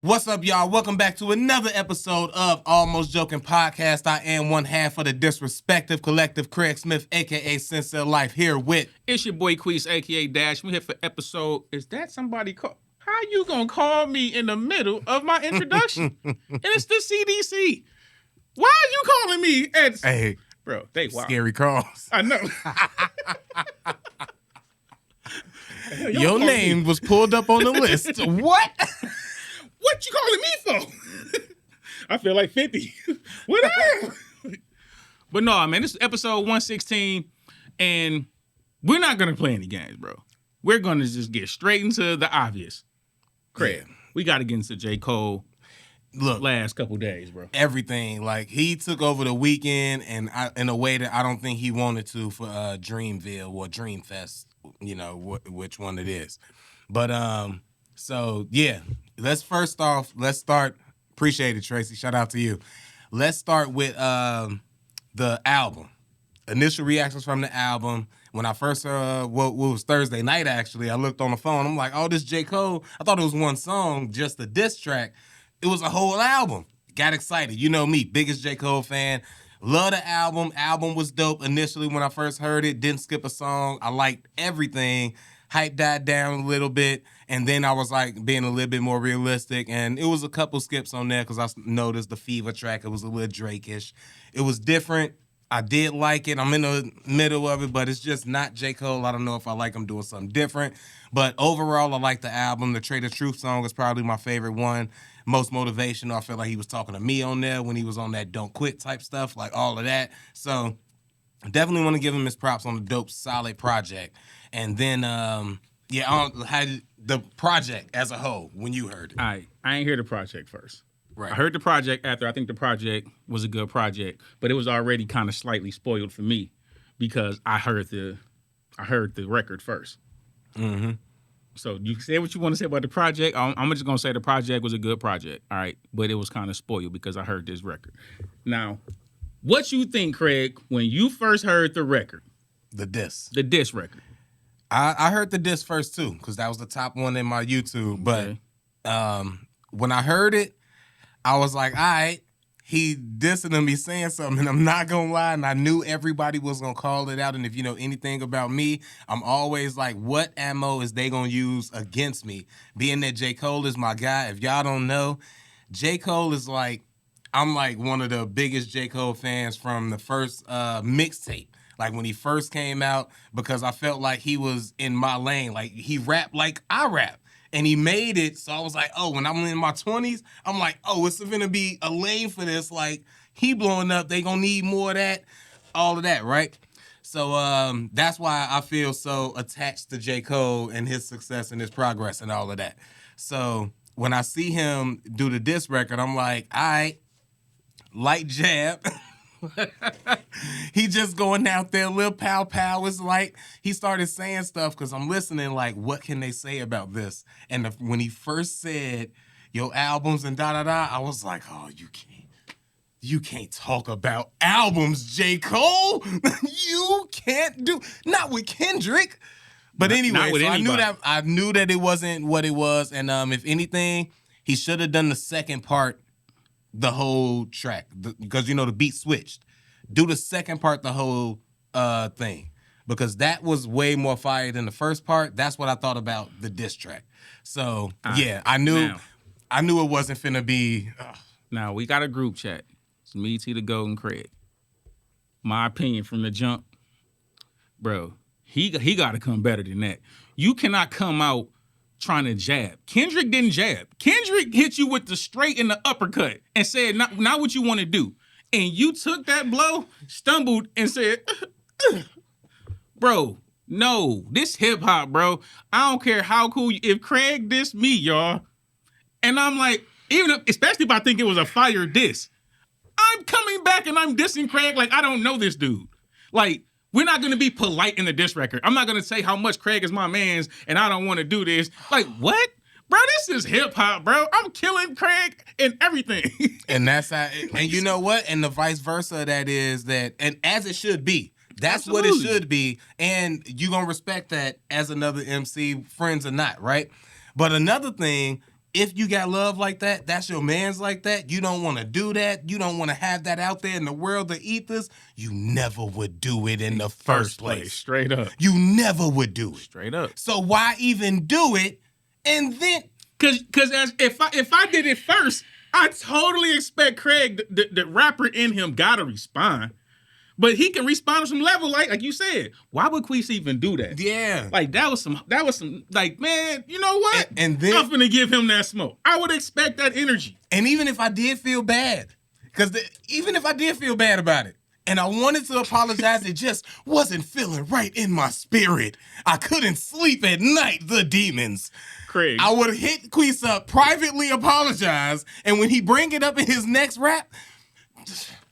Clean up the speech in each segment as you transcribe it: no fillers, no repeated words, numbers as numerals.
What's up, y'all? Welcome back to another episode of Almost Joking Podcast. I am one half of the disrespective collective, Craig Smith, a.k.a. Sincere Life, here with... It's your boy Queese, a.k.a. Dash. We here for episode... Is that somebody call... How you gonna call me in the middle of my introduction? And it's the CDC. Why are you calling me? Hey, bro, they wild. Scary calls. I know. Your name was pulled up on the list. What? What you calling me for? I feel like 50. What I am? But no, man, this is episode 116, and we're not going to play any games, bro. We're going to just get straight into the obvious. Craig, we got to get into J. Cole. Look, last couple days, bro. Everything. Like, he took over the weekend and in a way that I don't think he wanted to for Dreamville or Dreamfest, you know, which one it is. But, so, yeah. Let's start. Appreciate it, Tracy. Shout out to you. Let's start with the album. Initial reactions from the album. When I first, it was Thursday night, actually, I looked on the phone. I'm like, oh, this J. Cole. I thought it was one song, just a diss track. It was a whole album. Got excited. You know me, biggest J. Cole fan. Love the album. Album was dope initially when I first heard it. Didn't skip a song. I liked everything. Hype died down a little bit. And then I was like being a little bit more realistic. And it was a couple skips on there because I noticed the Fever track. It was a little Drake-ish. It was different. I did like it. I'm in the middle of it, but it's just not J. Cole. I don't know if I like him doing something different. But overall, I like the album. The Trade of Truth song is probably my favorite one. Most motivational. I feel like he was talking to me on there when he was on that don't quit type stuff, like all of that. So definitely want to give him his props on the dope, solid project. And then, how the project as a whole, when you heard it. I ain't hear the project first. Right. I heard the project after. I think the project was a good project, but it was already kind of slightly spoiled for me because I heard the record first. Mm-hmm. So you say what you want to say about the project. I'm just going to say the project was a good project, all right? But it was kind of spoiled because I heard this record. Now, what you think, Craig, when you first heard the record? The diss. The diss record. I heard the diss first, too, because that was the top one in my YouTube. But when I heard it, I was like, all right, he dissing him, he's saying something, and I'm not going to lie, and I knew everybody was going to call it out, and if you know anything about me, I'm always like, what ammo is they going to use against me? Being that J. Cole is my guy, if y'all don't know, J. Cole is like, I'm like one of the biggest J. Cole fans from the first mixtape. Like when he first came out, because I felt like he was in my lane. Like he rapped like I rap. And he made it, so I was like, oh, when I'm in my 20s, I'm like, oh, it's going to be a lane for this. Like, he blowing up, they going to need more of that, all of that, right? So that's why I feel so attached to J. Cole and his success and his progress and all of that. So when I see him do the diss record, I'm like, all right, light jab. He just going out there, little pow. It's like he started saying stuff because I'm listening like, what can they say about this? And when he first said, your albums and da-da-da, I was like, oh, you can't talk about albums, J. Cole. You can't do, not with Kendrick. But anyway, so I knew that it wasn't what it was. And if anything, he should have done the second part the whole track because, you know, the beat switched. Do the second part the whole thing because that was way more fire than the first part. That's what I thought about the diss track. So, I knew it wasn't finna be... Now, we got a group chat. It's me, T, the Goat, and Craig. My opinion from the jump, bro, he got to come better than that. You cannot come out trying to jab. Kendrick didn't jab. Kendrick hit you with the straight and the uppercut and said, not what you want to do. And you took that blow, stumbled, and said, bro, no, this hip-hop, bro. I don't care how cool if Craig dissed me, y'all. And I'm like, especially if I think it was a fire diss, I'm coming back and I'm dissing Craig like I don't know this dude. Like, we're not going to be polite in the diss record. I'm not going to say how much Craig is my man's and I don't want to do this. Like, what? Bro, this is hip-hop, bro. I'm killing Craig and everything. And that's how, and you know what? And the vice versa that is that, and as it should be. That's Absolutely. What it should be. And you going to respect that as another MC, friends or not, right? But another thing, if you got love like that, that's your man's like that, you don't want to do that, you don't want to have that out there in the world, the ethers, you never would do it in the first place. Straight up. You never would do it. Straight up. So why even do it? And then... Because if I did it first, I totally expect Craig, the rapper in him, gotta respond. But he can respond to some level, like you said. Why would Queese even do that? Yeah. Like, that was some, like, man, you know what? And then... I'm finna give him that smoke. I would expect that energy. And even if I did feel bad, even if I did feel bad about it, and I wanted to apologize, it just wasn't feeling right in my spirit. I couldn't sleep at night, the demons. Craig. I would hit Queese up, privately apologize, and when he bring it up in his next rap...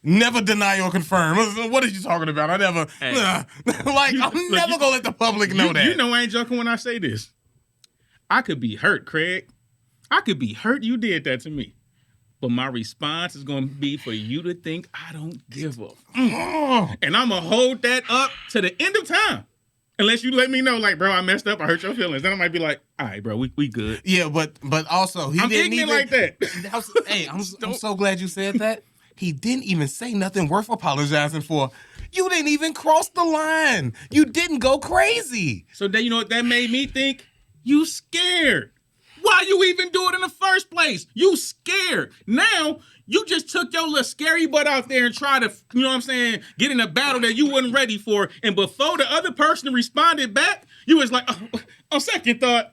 Never deny or confirm. What are you talking about? I never... I'm never going to let the public know that. You know I ain't joking when I say this. I could be hurt, Craig. I could be hurt you did that to me. But my response is going to be for you to think I don't give a... And I'm going to hold that up to the end of time. Unless you let me know, like, bro, I messed up. I hurt your feelings. Then I might be like, all right, bro, we good. Yeah, but also, he didn't even... like that. Hey, I'm so glad you said that. He didn't even say nothing worth apologizing for. You didn't even cross the line. You didn't go crazy. So then, you know what that made me think? You scared. Why you even do it in the first place? You scared. Now, you just took your little scary butt out there and tried to, you know what I'm saying, get in a battle that you wasn't ready for. And before the other person responded back, you was like, on second thought,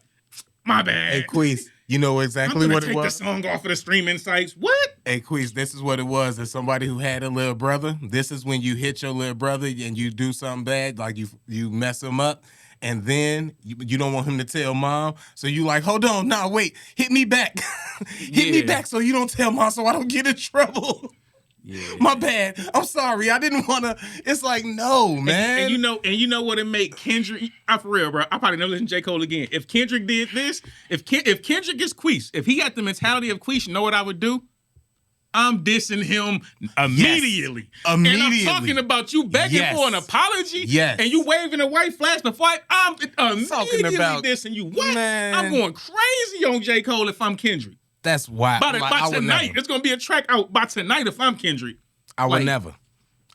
my bad. Hey, Queese, you know exactly what it was? Take the song off of the streaming sites. What? Hey, Queese, this is what it was. As somebody who had a little brother, this is when you hit your little brother and you do something bad, like you mess him up, and then you don't want him to tell mom. So you like, hold on, nah, wait, hit me back. Hit me back so you don't tell mom so I don't get in trouble. Yeah. My bad. I'm sorry. I didn't want to. It's like, no, man. And you know what it made Kendrick? For real, bro. I probably never listen to J. Cole again. If Kendrick did this, if Kendrick is Queese, if he had the mentality of Queese, you know what I would do? I'm dissing him immediately. Yes. And I'm talking about you begging for an apology. Yes. And you waving a white flash before I'm immediately dissing you. What? Man. I'm going crazy on J. Cole if I'm Kendrick. That's why. By tonight, it's gonna be a track out by tonight if I'm Kendrick. I would never.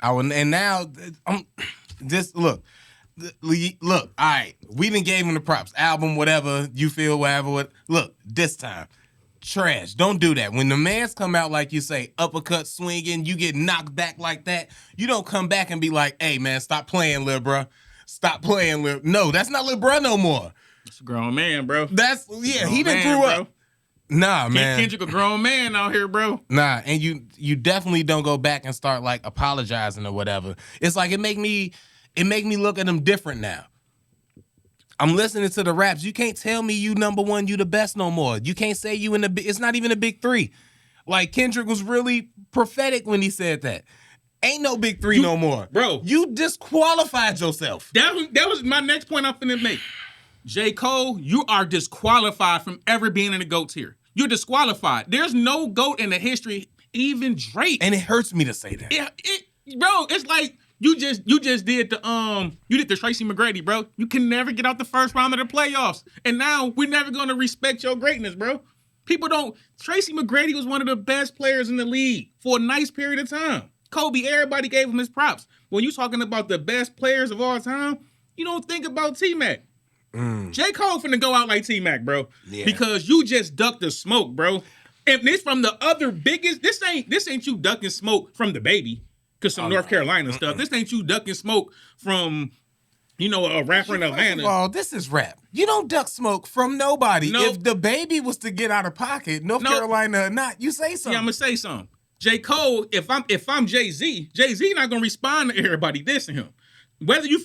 And now I'm just look. All right, we done gave him the props. Album, whatever you feel, whatever. Look, this time, trash. Don't do that. When the mans come out like you say, uppercut swinging, you get knocked back like that. You don't come back and be like, "Hey man, stop playing, lil' bruh. Stop playing, lil." No, that's not lil' bruh no more. It's a grown man, bro. He done grew up. Nah, man. Kendrick a grown man out here, bro. Nah, and you definitely don't go back and start like apologizing or whatever. It's like it make me look at him different now. I'm listening to the raps. You can't tell me you number one, you the best no more. You can't say you in the it's not even a big three. Like Kendrick was really prophetic when he said that. Ain't no big three no more. Bro. You disqualified yourself. That was my next point I'm finna make. J. Cole, you are disqualified from ever being in the GOAT tier. You're disqualified. There's no GOAT in the history, even Drake. And it hurts me to say that. Bro, it's like you just did the Tracy McGrady, bro. You can never get out the first round of the playoffs. And now we're never gonna respect your greatness, bro. People don't. Tracy McGrady was one of the best players in the league for a nice period of time. Kobe, everybody gave him his props. When you're talking about the best players of all time, you don't think about T-Mac. J. Cole finna go out like T-Mac, bro. Yeah. Because you just ducked the smoke, bro. And this from the other biggest, this ain't you ducking smoke from the baby, because some North Carolina stuff. This ain't you ducking smoke from, a rapper in Atlanta. First of all, this is rap. You don't duck smoke from nobody. No. If the baby was to get out of pocket, North Carolina or not, you say something. Yeah, I'm gonna say something. J. Cole, if I'm Jay-Z, Jay-Z not gonna respond to everybody dissing him. Whether you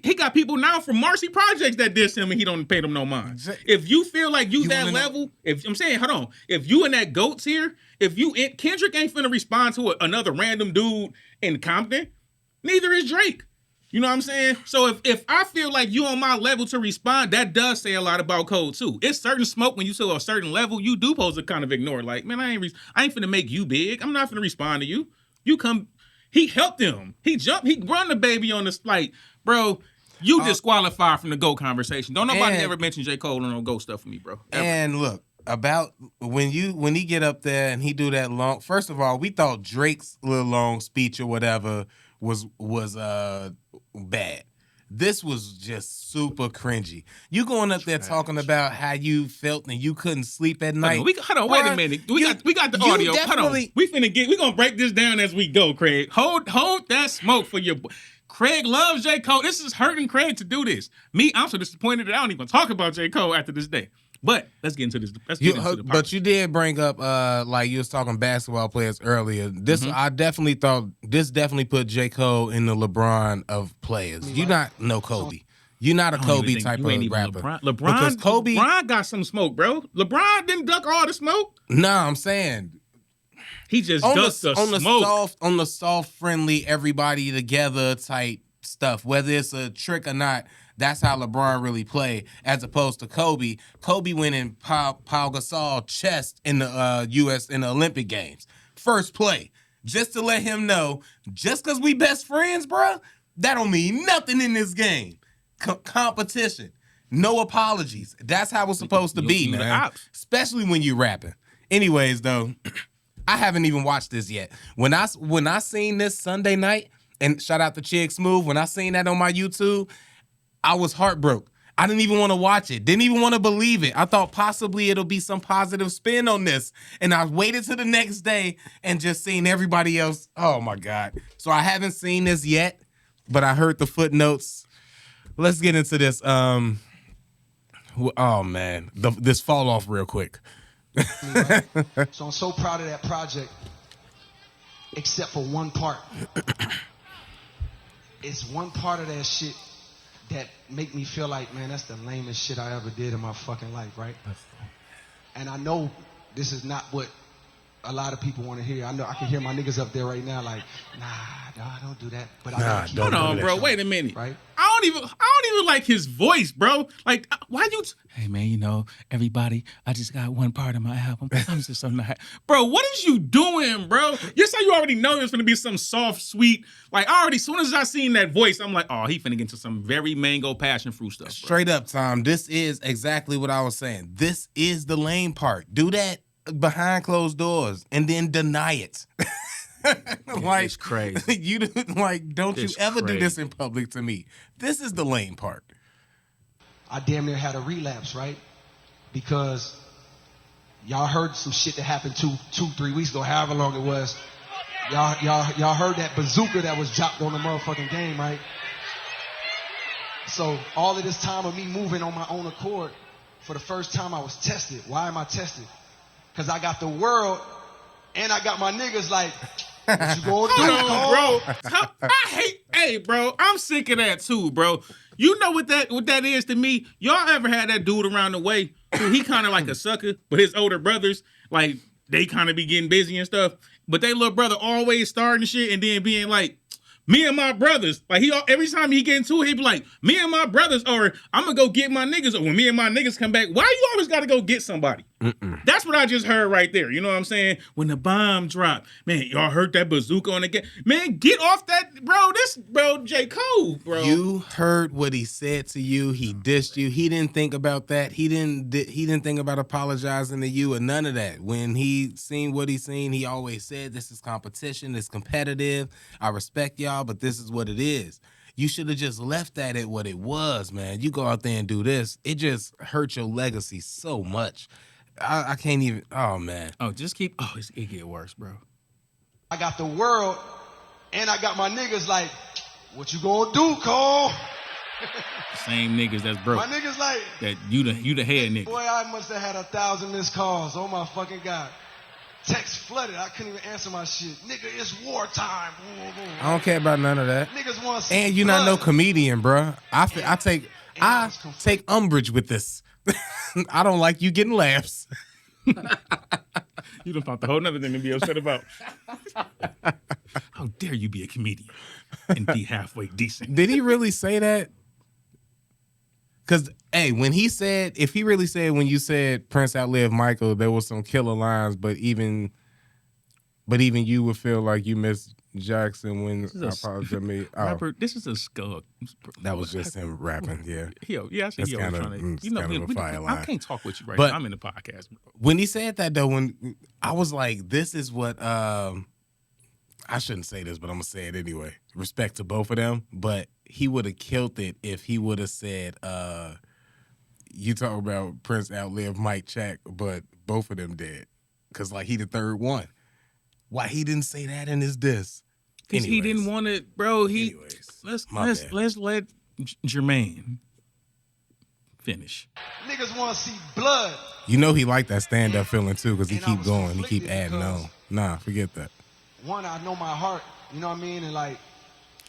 he got people now from Marcy Projects that diss him and he don't pay them no mind. If you feel like you that level, if you in that GOAT tier, Kendrick ain't finna respond to another random dude in Compton, neither is Drake. You know what I'm saying? So if I feel like you on my level to respond, that does say a lot about Cole too. It's certain smoke when you to a certain level, you do supposed to kind of ignore. Like, man, I ain't finna make you big. I'm not finna respond to you. You come. He helped him. He jumped. He run the baby on the like, bro. You disqualified from the GOAT conversation. Don't nobody ever mention J. Cole on no GOAT stuff for me, bro. Ever. And look, about when he get up there and he do that long. First of all, we thought Drake's little long speech or whatever was bad. This was just super cringy. You going up there talking about how you felt and you couldn't sleep at night. Hold on, wait a minute. We got the audio. Hold on. We gonna break this down as we go, Craig. Hold that smoke for your boy. Craig loves J. Cole. This is hurting Craig to do this. Me, I'm so disappointed that I don't even talk about J. Cole after this day. But let's get into this. But you did bring up like you was talking basketball players earlier. This I definitely thought this definitely put J. Cole in the LeBron of players. You're not no Kobe. You're not a Kobe type of rapper. LeBron got some smoke, bro. LeBron didn't duck all the smoke. No, I'm saying he just ducked the smoke. On the soft, friendly, everybody together type stuff. Whether it's a trick or not. That's how LeBron really played, as opposed to Kobe. Kobe went in Pau Gasol chest in the in the Olympic Games. First play. Just to let him know, just because we best friends, bro, that don't mean nothing in this game. Competition. No apologies. That's how it's supposed to be, man. Especially when you rapping. Anyways, though, I haven't even watched this yet. When I seen this Sunday night, and shout out to Chig Smooth, when I seen that on my YouTube, I was heartbroken. I didn't even want to watch it. Didn't even want to believe it. I thought possibly it'll be some positive spin on this. And I waited till the next day and just seen everybody else. Oh, my God. So I haven't seen this yet, but I heard the footnotes. Let's get into this. Oh, man. This fall off real quick. So I'm so proud of that project, except for one part. It's one part of that shit that make me feel like, man, that's the lamest shit I ever did in my fucking life, right? And I know this is not what a lot of people want to hear. I know I can hear my niggas up there right now like, nah, don't do that. But hold on, bro. Wait a minute. Right? I don't even like his voice, bro. Like, why you? Hey, man, you know, everybody, I just got one part of my album. I'm just so not. Bro, what is you doing, bro? You say you already know there's gonna be some soft, sweet. Like, as soon as I seen that voice, I'm like, oh, he finna get into some very mango passion fruit stuff. Bro. Straight up, Tom. This is exactly what I was saying. This is the lame part. Do that behind closed doors and then deny it. Like, it's crazy. Don't you ever do this in public to me. This is the lame part. I damn near had a relapse, right? Because y'all heard some shit that happened 3 weeks ago, however long it was. Y'all heard that bazooka that was dropped on the motherfucking game, right? So all of this time of me moving on my own accord, for the first time I was tested. Why am I tested? Because I got the world and I got my niggas like, what you gonna do, bro? Hey, bro, I'm sick of that too, bro. You know what that is to me? Y'all ever had that dude around the way who he kind of like a sucker, but his older brothers, like, they kind of be getting busy and stuff, but they little brother always starting shit and then being like, me and my brothers, like every time he get into it, he be like, me and my brothers, or I'm gonna go get my niggas, or when me and my niggas come back, why you always gotta go get somebody? That's what I just heard right there. You know what I'm saying? When the bomb dropped, man, y'all heard that bazooka on the game. Man, get off that, bro, J. Cole, bro. You heard what he said to you. He dissed you. He didn't think about that. He didn't think about apologizing to you or none of that. When he seen what he seen, he always said, this is competition, it's competitive. I respect y'all, but this is what it is. You should have just left that at what it was, man. You go out there and do this. It just hurt your legacy so much. I can't even. Oh, man. Oh, just keep. Oh, it get worse, bro. I got the world, and I got my niggas like, what you gonna do, Cole? Same niggas that's broke. My niggas like that. You the head nigga. Boy, I must have had 1,000 missed calls. Oh my fucking God. Text flooded. I couldn't even answer my shit. Nigga, it's wartime. I don't care about none of that. Niggas want. And you're not no comedian, bro. I take umbrage with this. I don't like you getting laughs. You done found the whole nother thing to be upset about. How dare you be a comedian and be halfway decent? Did he really say that? Because, hey, if he really said when you said Prince outlived Michael, there was some killer lines, but even you would feel like you missed Jackson when This is I a apologize me. Oh, Robert, this is a skug. that was just him rapping. Yeah, Yeah, I said That's he always kinda- trying to. it's You know, kind of a fire I line. can't talk with you right But- now. I'm in the podcast. when he said that though, when I was like, this is what I shouldn't say this, but I'm gonna say it anyway. Respect to both of them, but he would have killed it if he would have said, you talk about Prince outlived Mike Check, but both of them did. Cause like he the third one. Why he didn't say that in his diss? Because he didn't want it, bro. Anyways, my bad. Let's let Jermaine finish. Niggas want to see blood. You know he liked that stand-up feeling too, because he And I keep was going, he keep conflicted adding because- on. Nah, forget that. One, I know my heart. You know what I mean? And like,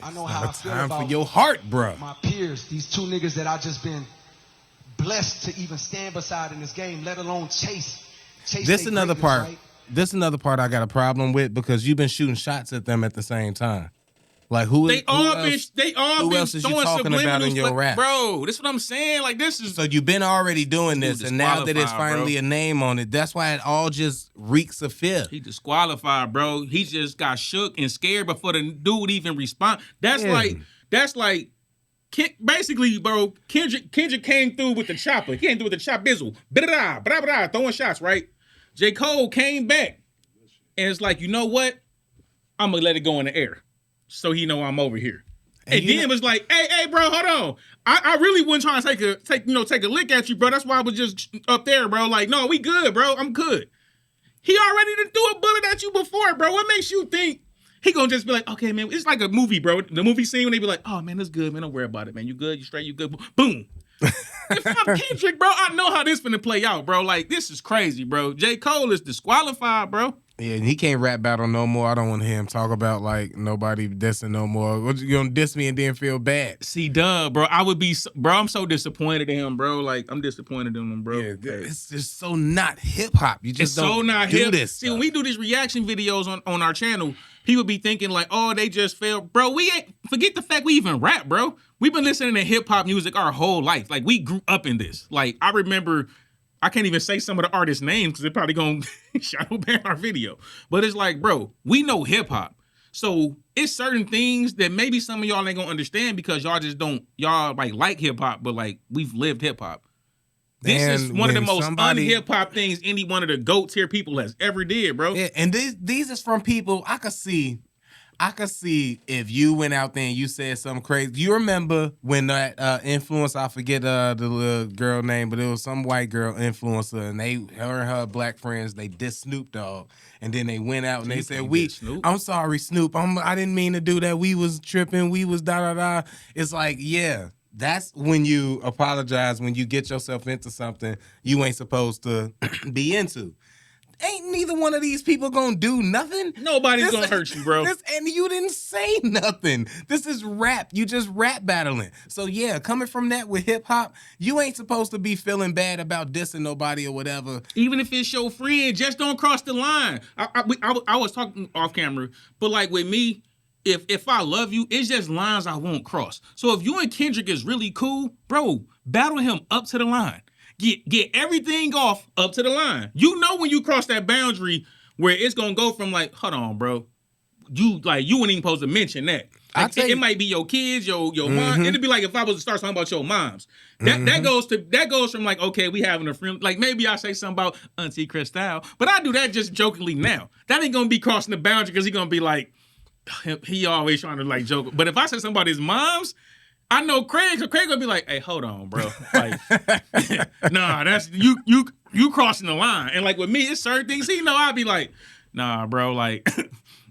I know how I Not a feel time about for your heart, bruh. my peers. These two niggas that I just been blessed to even stand beside in this game, let alone chase. This they another greatness, part. right? This another part I got a problem with because you've been shooting shots at them at the same time. Like who They all else? been who been else is you throwing talking about in subliminals, your rap? bro. This is what I'm saying. Like this is So you've been already doing Dude this, and now that it's disqualified, finally bro. a name on it, that's why it all just reeks of fear. he disqualified, bro. He just got shook and scared before the dude even respond. That's Yeah. like basically, bro. Kendrick came through with the chopper. He came through with the chop bizzle, blah, throwing shots. Right. J. Cole came back, and it's like, you know what? I'm gonna let it go in the air, so he know I'm over here. And you then it was like, hey, bro, hold on. I really wasn't trying to take a lick at you, bro. That's why I was just up there, bro. Like, no, we good, bro. I'm good. He already done threw a bullet at you before, bro. What makes you think he gonna just be like, okay, man, it's like a movie, bro. The movie scene when they be like, oh man, that's good, man. Don't worry about it, man. You good? You straight? You good? Boom. If I'm Kendrick, bro, I know how this finna play out, bro. Like, this is crazy, bro. J. Cole is disqualified, bro. Yeah, and he can't rap battle no more. I don't want to hear him talk about like nobody dissing no more. What, you gonna diss me and then feel bad? See, bro. I'm so disappointed in him, bro. Like, I'm disappointed in him, bro. Yeah, it's just so not hip hop. You just It's don't so not do hip. this. See, when we do these reaction videos on our channel, people be thinking like, oh, they just failed. Bro, we ain't, forget the fact we even rap, bro. We've been listening to hip hop music our whole life. Like, we grew up in this. Like, I remember, I can't even say some of the artists' names because they're probably going to shadow ban our video. But it's like, bro, we know hip hop. So it's certain things that maybe some of y'all ain't going to understand because y'all just don't, y'all like hip hop, but like, we've lived hip hop. This is And one of the when most somebody- un-hip hop things any one of the GOAT tier people has ever did, bro. Yeah, and these is from people I could see if you went out there and you said something crazy. You remember when that influencer, I forget the little girl name, but it was some white girl influencer, and her and her black friends, they dissed Snoop Dogg, and then they went out and they You said, can't diss Snoop. I'm sorry, Snoop, I didn't mean to do that. We was tripping. We was da-da-da. It's like, yeah, that's when you apologize, when you get yourself into something you ain't supposed to be into. Ain't neither one of these people gonna do nothing. Nobody's gonna hurt you, bro. And you didn't say nothing. This is rap. You just rap battling. So yeah, coming from that with hip hop, you ain't supposed to be feeling bad about dissing nobody or whatever. Even if it's your friend, just don't cross the line. I was talking off camera, but like with me, if I love you, it's just lines I won't cross. So if you and Kendrick is really cool, bro, battle him up to the line. Get everything off up to the line. You know when you cross that boundary where it's gonna go from like, hold on, bro. You weren't even supposed to mention that. Like, it might be your kids, your mom. It'd be like if I was to start talking about your moms. That goes from like, okay, we having a friend. Like maybe I say something about Auntie Cristal, but I do that just jokingly now. That ain't gonna be crossing the boundary because he gonna be like, he always trying to like joke. But if I say something about his moms, I know Craig gonna be like, hey, hold on, bro. Like, nah, that's you crossing the line. And like with me, it's certain things he know. I'd be like, nah, bro, like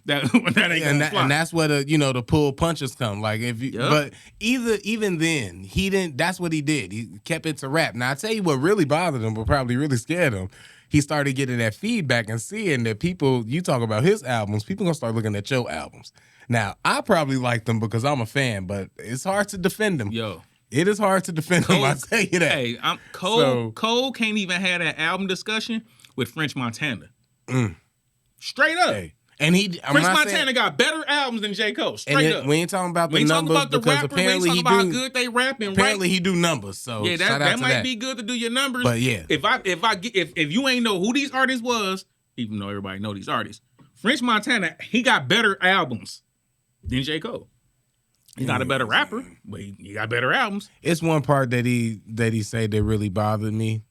that ain't gonna fly. And that's where the pull punches come. Like if you, but even then he didn't. That's what he did. He kept it to rap. Now I tell you what really bothered him, but probably really scared him. He started getting that feedback and seeing that people, you talk about his albums, people gonna start looking at your albums. Now, I probably like them because I'm a fan, but it's hard to defend them. Yo. It is hard to defend them, I tell you that. Hey, Cole can't even have that album discussion with French Montana. Straight up. Hey. And French Montana got better albums than J. Cole. Straight up. We ain't talking about the we ain't numbers talking about the because rapper. apparently we he ain't talking do. about how good they rap and Apparently he do numbers. So yeah, shout out that to might that. be good to do your numbers. But yeah, if you ain't know who these artists was, even though everybody know these artists, French Montana, he got better albums than J. Cole. He's not a better rapper, but he got better albums. It's one part that he said that really bothered me.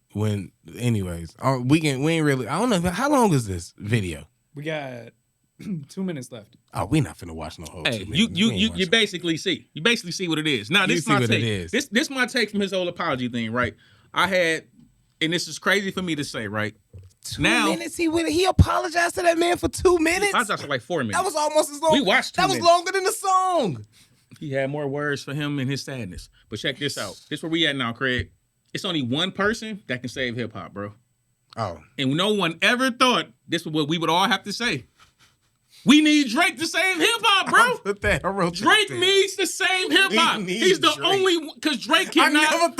Anyways, we ain't really. I don't know how long is this video. We got 2 minutes left. Oh, we not finna watch no whole. Hey, 2 minutes. you basically see what it is. Now this is my take. This my take from his whole apology thing, right? I had, and this is crazy for me to say, right? 2 minutes. He apologized to that man for 2 minutes. I thought for like 4 minutes. That was almost as long. We watched 2 that minutes. was longer than the song. He had more words for him and his sadness. But check this out. This where we at now, Craig. It's only one person that can save hip hop, bro. Oh. And no one ever thought this was what we would all have to say. We need Drake to save hip hop, bro. Drake needs to save hip hop. He's the only one, because Drake cannot. I never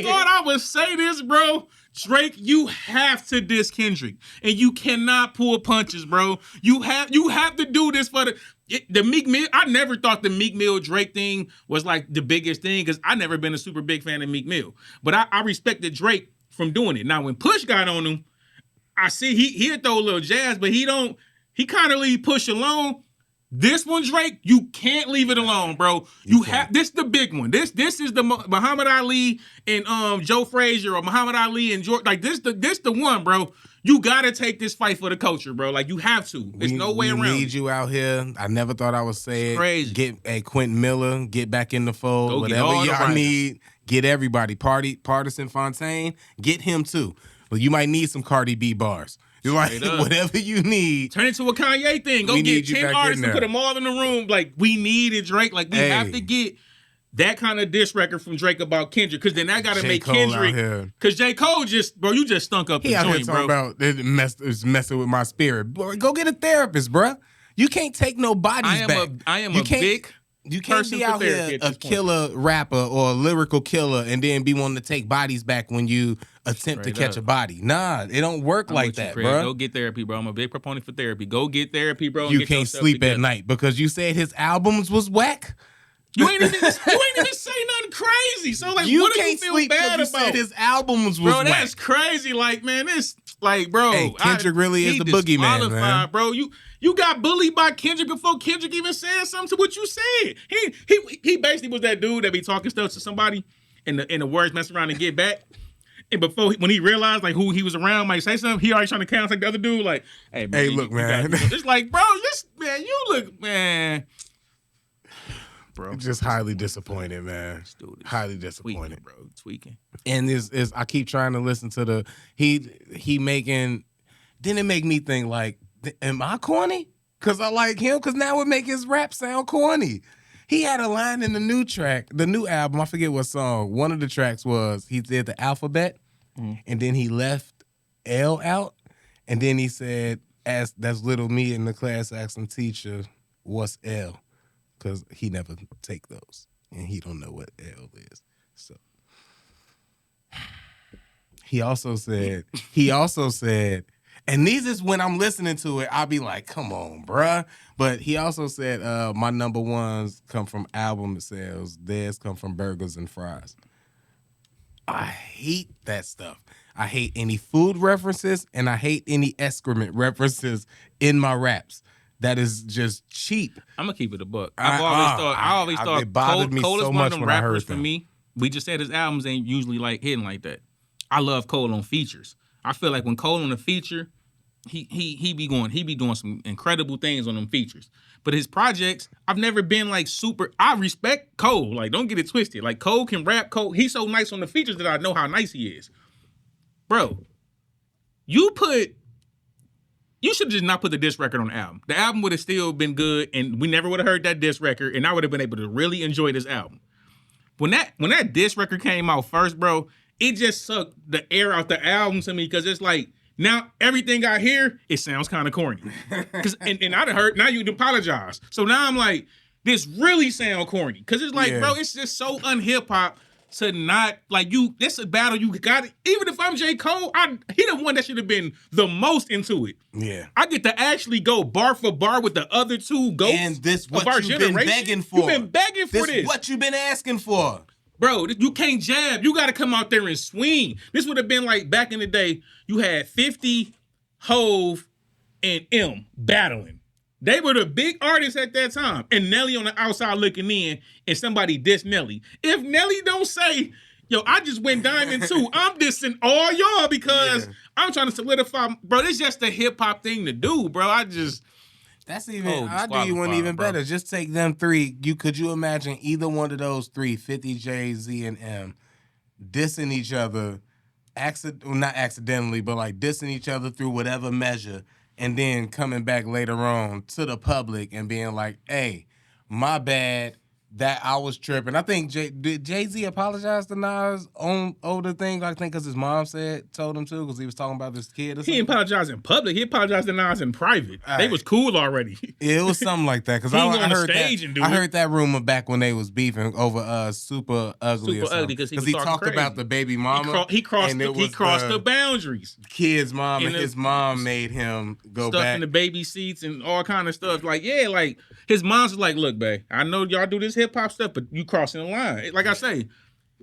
thought I would say this, bro. Drake, you have to diss Kendrick, and you cannot pull punches, bro. You have to do this for the Meek Mill. I never thought the Meek Mill Drake thing was like the biggest thing because I never been a super big fan of Meek Mill, but I respected Drake from doing it. Now when Push got on him, I see he'll throw a little jazz, but he kind of leave Push alone. This one, Drake, you can't leave it alone, bro. You have this the big one. This is the Muhammad Ali and Joe Frazier or Muhammad Ali and George. Like this the one, bro. You gotta take this fight for the culture, bro. Like you have to. There's no way around. We need you out here. I never thought I would say it. Crazy. Get Quentin Miller. Get back in the fold. Go whatever y'all need. Get everybody. Partisan Fontaine. Get him too. But you might need some Cardi B bars. You're like, whatever you need. Turn it to a Kanye thing. Go get 10 artists and put them all in the room. Like, we needed Drake. Like, we have to get that kind of diss record from Drake about Kendrick. Because then that got to make Kendrick. Because J. Cole you just stunk up the joint, bro. He out here talking about it's messing with my spirit. Boy, go get a therapist, bro. You can't take no bodies back. You can't be out here a killer rapper or a lyrical killer and then be wanting to take bodies back when you attempt to catch a body. Nah, it don't work like that, bro. Go get therapy, bro. I'm a big proponent for therapy. Go get therapy, bro. You can't sleep at night because you said his albums was whack. You ain't even say nothing crazy. So like, what do you feel bad about? Said his albums was whack. Bro, that's crazy. Like, man, it's like, bro. Hey, Kendrick really is the boogeyman, man. Bro, you got bullied by Kendrick before Kendrick even said something to what you said. He basically was that dude that be talking stuff to somebody and the words mess around and get back. And when he realized like who he was around might say something, he already trying to contact the other dude like, hey look, man. It's like, bro, you look, man. Bro, just highly disappointed, man. Highly disappointed, tweaking. And is I keep trying to listen to he making. Then it make me think like, am I corny? Because I like him. Because now it make his rap sound corny. He had a line in the new track, the new album. I forget what song. One of the tracks was he did the alphabet, and then he left L out, and then he said, "As that's little me in the class asking teacher, what's L?" Because he never take those, and he don't know what L is. So he also said, and these is when I'm listening to it, I'll be like, come on, bruh. But he also said, my number ones come from album sales. Theirs come from burgers and fries. I hate that stuff. I hate any food references, and I hate any excrement references in my raps. That is just cheap. I'm gonna keep it a buck. I always thought it bothered me Cole so is one much of them when I heard rappers them. for me. We just said his albums ain't usually like hitting like that. I love Cole on features. I feel like when Cole on a feature, he be doing some incredible things on them features. But his projects, I've never been like super. I respect Cole. Like, don't get it twisted. Like, Cole can rap. Cole, he's so nice on the features that I know how nice he is. Bro, you should just not put the diss record on the album. The album would have still been good, and we never would have heard that diss record, and I would have been able to really enjoy this album. When that diss record came out first, bro, it just sucked the air out the album to me because it's like, now everything I hear, it sounds kind of corny. And I'd have heard, now you'd apologize. So now I'm like, this really sound corny. Because it's like, bro, it's just so un-hip-hop to not, like, this a battle you got. Even if I'm J. Cole, he the one that should have been the most into it. Yeah. I get to actually go bar for bar with the other two goats and this what of our you've generation. Been begging for. You've been begging for this. What you've been asking for. Bro, you can't jab. You got to come out there and swing. This would have been like back in the day, you had 50, Hove, and M battling. They were the big artists at that time. And Nelly on the outside looking in, and somebody diss Nelly. If Nelly don't say, yo, I just went diamond too, I'm dissing all y'all because I'm trying to solidify. Bro, it's just a hip-hop thing to do, bro. That's even, I'll do you one even better. Just take them three. Could you imagine either one of those three, 50, J, Z, and M, dissing each other, not accidentally, but like dissing each other through whatever measure, and then coming back later on to the public and being like, hey, my bad, that I was tripping. I think did Jay-Z apologize to Nas on the thing? I think because his mom told him to, because he was talking about this kid or something. He didn't apologize in public. He apologized to Nas in private. They was cool already. Yeah, it was something like that. Because I heard that rumor back when they was beefing over Super Ugly. Super Ugly because he talked crazy about the baby mama. He crossed the boundaries. Kid's mom and his mom made him go stuff back in the baby seats and all kind of stuff. Like, yeah, like his mom's like, look, babe, I know y'all do this hip hop stuff, but you crossing the line. Like I say,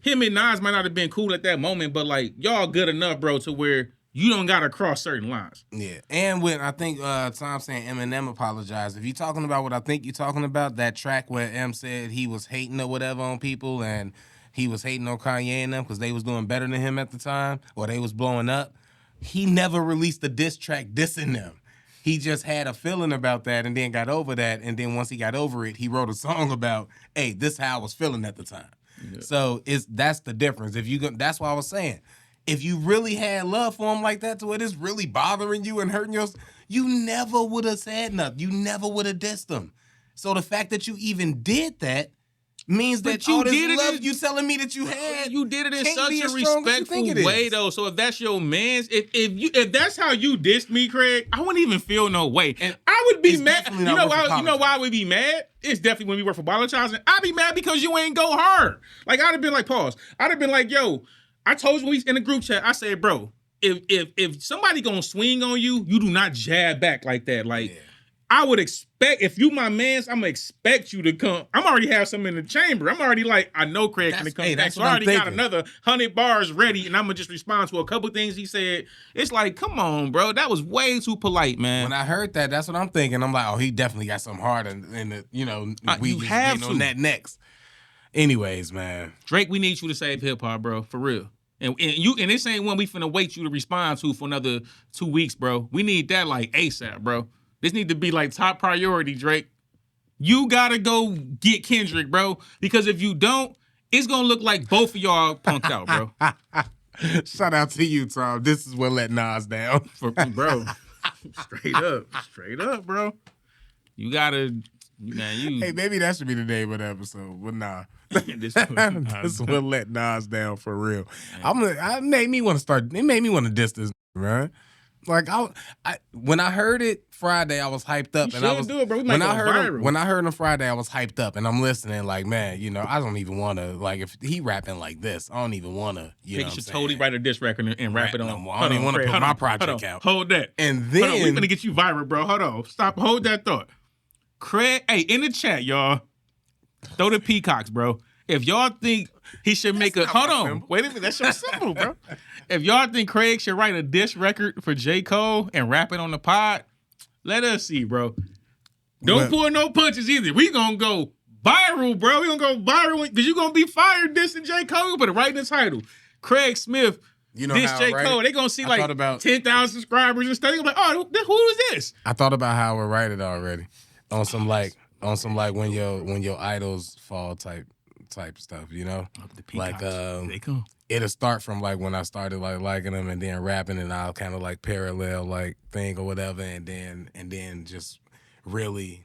him and Nas might not have been cool at that moment, but like y'all good enough, bro, to where you don't gotta cross certain lines. Yeah, and when I think Tom saying Eminem apologized. If you're talking about what I think you're talking about, that track where M said he was hating or whatever on people, and he was hating on Kanye and them because they was doing better than him at the time, or they was blowing up. He never released a diss track dissing them. He just had a feeling about that and then got over that. And then once he got over it, he wrote a song about, hey, this is how I was feeling at the time. Yeah. So that's the difference. That's what I was saying. If you really had love for him like that to where it's really bothering you and hurting you never would have said nothing. You never would have dissed him. So the fact that you even did that means that you did love you telling me that you had. You did it in such a respectful way, though. So if that's your man's, if that's how you dissed me, Craig, I wouldn't even feel no way. And I would be mad. You know why I would be mad? It's definitely when we were for apologizing. I'd be mad because you ain't go hard. Like I'd have been like, pause. I'd have been like, yo, I told you when we in the group chat. I said, bro, if somebody gonna swing on you, you do not jab back like that. Like. Yeah. I would expect, if you my mans, I'm going to expect you to come. I'm already have some in the chamber. I'm already like, I know Craig can come back. So I already got another 100 bars ready, and I'm going to just respond to a couple things he said. It's like, come on, bro. That was way too polite, man. When I heard that, that's what I'm thinking. I'm like, oh, he definitely got something hard in the, we just waiting on that next. Anyways, man. Drake, we need you to save hip-hop, bro, for real. And this ain't one we finna wait you to respond to for another 2 weeks, bro. We need that like ASAP, bro. This need to be like top priority, Drake. You gotta go get Kendrick, bro. Because if you don't, it's gonna look like both of y'all punked out, bro. Shout out to you, Tom. This is what let Nas down. Bro. Straight up, bro. You gotta, Hey, maybe that should be the name of the episode, but nah. This will let Nas down for real. It made me want to diss this, man. Like when I heard it Friday, I was hyped up, and I was do it, bro. when I heard him Friday, I was hyped up, and I'm listening. Like, man, I don't even want to. Like, if he rapping like this, I don't even want to. You should totally write a diss record and rap it on. I don't even want to put my project out. Hold that. And then we're gonna get you viral, bro. Hold on, stop. Hold that thought. Craig, hey, in the chat, y'all, throw the peacocks, bro. If y'all think he should make a hold on, symbol. Wait a minute, that's so simple, bro. If y'all think Craig should write a diss record for J. Cole and rap it on the pod, let us see, bro. Don't pull no punches either. We gonna go viral, bro. We gonna go viral because you gonna be fired dissing J. Cole. Put it right in the title. Craig Smith diss J. Cole. They gonna see like 10,000 subscribers and stuff. They gonna be like, oh, who is this? I thought about how I would write it already on some like when your idols fall type stuff, The peacocks, they come. It'll start from like when I started like liking them and then rapping, and I'll kind of like parallel like thing or whatever, and then just really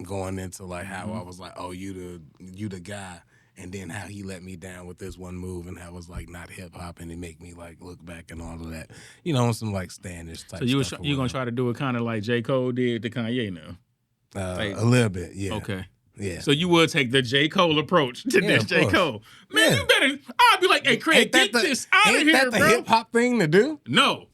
going into like how I was like, oh, you the guy, and then how he let me down with this one move, and how it was like not hip hop, and it make me like look back and all of that, some like Standish type. So you gonna try to do it kind of like J. Cole did to Kanye now? A little bit, yeah. Okay. Yeah. So you would take the J. Cole approach to this J. Cole. Man, you better, I'd be like, hey, Craig, get this out of here, bro. Ain't that the hip-hop thing to do? No.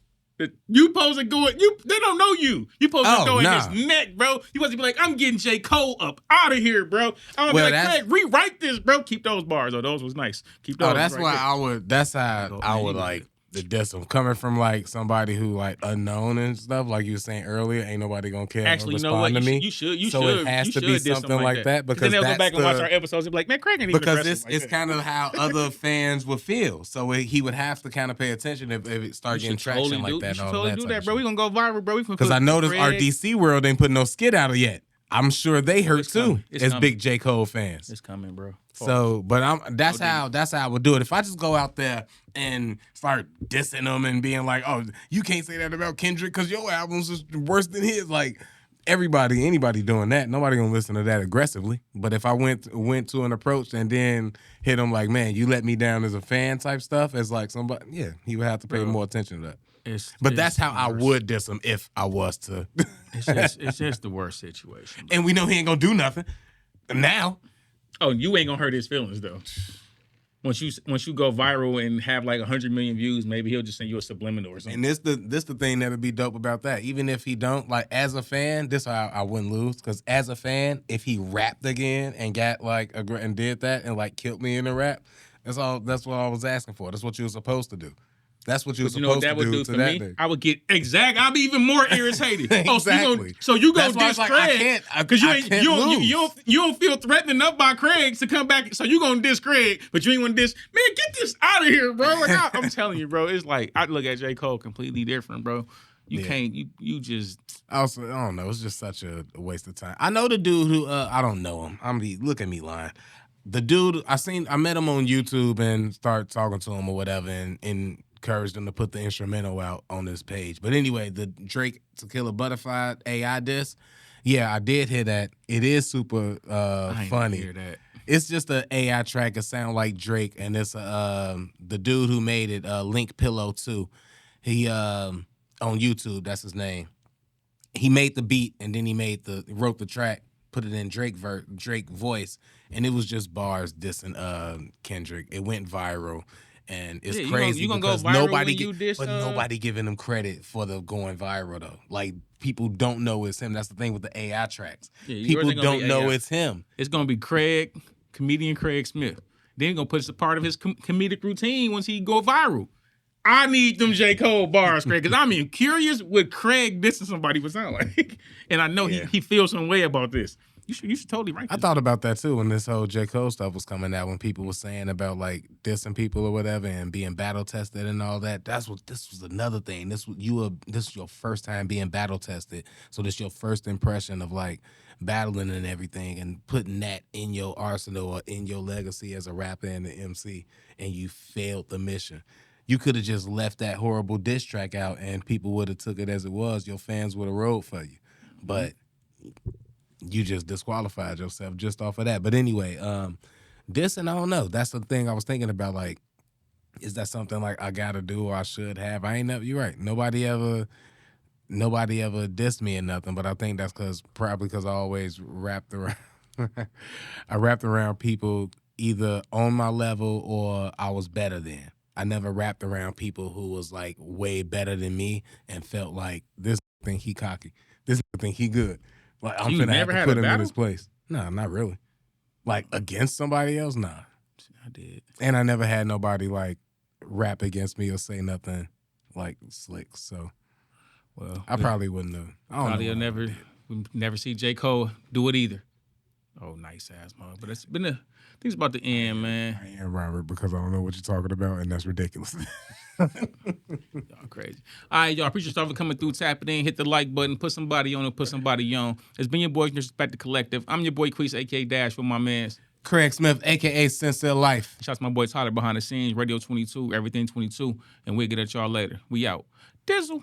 You supposed to go, they don't know you. You supposed to go in his neck, bro. You supposed to be like, I'm getting J. Cole up out of here, bro. I'm going to be like, Craig, rewrite this, bro. Keep those bars, though. Those was nice. Keep those that's why that's how I would like, the diss him. Coming from like somebody who like unknown and stuff, like you were saying earlier, ain't nobody gonna care Actually, or you know what? respond to me. You should. So it has to be something like that because then they'll that's go back and watch our episodes and be like, man, Craig ain't even because aggressive it's kind of how other fans would feel. So he would have to kind of pay attention if it started getting traction like that. You should totally do that, bro. We gonna go viral, bro. Because I noticed our DC world ain't put no skit out of yet. I'm sure they hurt too as big J. Cole fans. It's coming, bro. So, but that's how I would do it. If I just go out there and start dissing them and being like, "Oh, you can't say that about Kendrick because your album's is worse than his," like anybody doing that, nobody gonna listen to that aggressively. But if I went to an approach and then hit them like, "Man, you let me down as a fan" type stuff, as like somebody, yeah, he would have to pay more attention to that. But that's how I would diss him if I was to. It's just the worst situation. Bro. And we know he ain't gonna do nothing now. Oh, you ain't gonna hurt his feelings though. Once you go viral and have like 100 million views, maybe he'll just send you a subliminal or something. And this the thing that'll be dope about that. Even if he don't, like as a fan, this how I wouldn't lose. Because as a fan, if he rapped again and got like and did that and like killed me in the rap, that's what I was asking for. That's what you were supposed to do. That's what you were supposed to do to that day. I would get I'd be even more irritated. Exactly. So you gonna diss like, Craig because you don't feel threatened enough by Craig to come back. So you gonna diss Craig, but you ain't want to diss. Man, get this out of here, bro. Like I'm telling you, bro. It's like I look at J. Cole completely different, bro. You can't. You just. Also, I don't know. It's just such a waste of time. I know the dude who I don't know him. Look at me lying. The dude I met him on YouTube and started talking to him or whatever, and encouraged him to put the instrumental out on this page. But anyway, the Drake To Kill a Butterfly AI disc, yeah, I did hear that. It is super funny. Hear that. It's just an AI track. It sounds like Drake, and it's the dude who made it, Link Pillow 2. He on YouTube, that's his name. He made the beat, and then he wrote the track, put it in Drake voice, and it was just bars dissing Kendrick. It went viral. And it's crazy because nobody giving him credit for the going viral though. Like people don't know it's him. That's the thing with the AI tracks. Yeah, people don't know it's him. It's gonna be comedian Craig Smith. Then he's gonna put it as a part of his comedic routine once he go viral. I need them J. Cole bars, Craig, because I'm curious what Craig dissing somebody would sound like, and I know he feels some way about this. You should totally write this. I thought about that too when this whole J. Cole stuff was coming out, when people were saying about like dissing people or whatever and being battle tested and all that. This was another thing. This was your first time being battle tested. So this your first impression of like battling and everything, and putting that in your arsenal or in your legacy as a rapper and an MC, and you failed the mission. You could have just left that horrible diss track out and people would have took it as it was. Your fans would have rode for you. But you just disqualified yourself just off of that. But anyway, dissing, I don't know. That's the thing I was thinking about. Like, is that something like I gotta do or I should have? You're right. Nobody ever dissed me or nothing. But I think that's probably because I always wrapped around. I wrapped around people either on my level or I was better than. I never wrapped around people who was like way better than me and felt like this think he cocky, this think he good. Like I'm finna have to put him in his place. No, not really. Like against somebody else, nah. I did. And I never had nobody like rap against me or say nothing like slick. So, well, I probably wouldn't have. Probably never see J. Cole do it either. Oh, nice ass mug. But it's been things about the end, man. I am Robert because I don't know what you're talking about, and that's ridiculous. Y'all crazy. All right, y'all. Appreciate y'all for coming through. Tap it in, hit the like button, put somebody on and put somebody on. It's been your boy, Disrespect the Collective. I'm your boy, Queese, a.k.a. Dash, with my mans. Craig Smith, a.k.a. Sincere Life. Shouts to my boy Tyler behind the scenes, Radio 22, Everything 22, and we'll get at y'all later. We out. Dizzle.